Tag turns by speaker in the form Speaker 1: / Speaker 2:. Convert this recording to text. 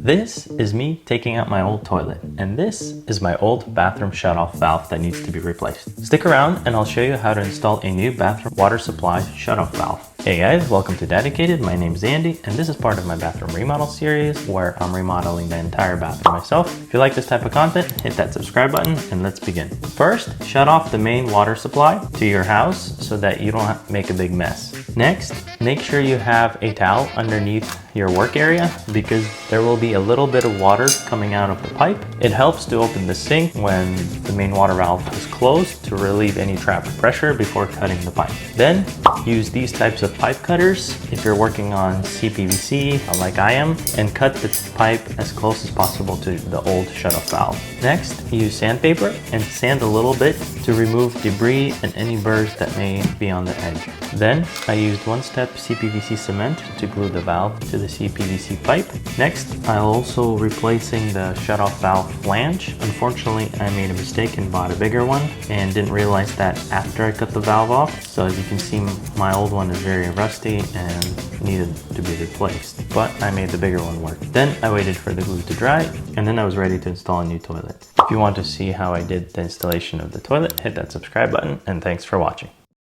Speaker 1: This is me taking out my old toilet, and this is my old bathroom shutoff valve that needs to be replaced. Stick around and I'll show you how to install a new bathroom water supply shutoff valve. Hey guys, welcome to Dedicated. My name is Andy, and this is part of my bathroom remodel series where I'm remodeling the entire bathroom myself. If you like this type of content, hit that subscribe button and let's begin. First, shut off the main water supply to your house so that you don't have to make a big mess. Next, make sure you have a towel underneath your work area because there will be a little bit of water coming out of the pipe. It helps to open the sink when the main water valve is closed to relieve any trapped pressure before cutting the pipe. Then use these types of pipe cutters if you're working on CPVC like I am, and cut the pipe as close as possible to the old shutoff valve. Next, use sandpaper and sand a little bit to remove debris and any burrs that may be on the edge. Then I used one-step CPVC cement to glue the valve to the CPVC pipe. Next, I'm also replacing the shutoff valve flange. Unfortunately, I made a mistake and bought a bigger one and didn't realize that after I cut the valve off. So as you can see, my old one is very rusty and needed to be replaced, but I made the bigger one work. Then I waited for the glue to dry, and then I was ready to install a new toilet. If you want to see how I did the installation of the toilet, hit that subscribe button, and thanks for watching.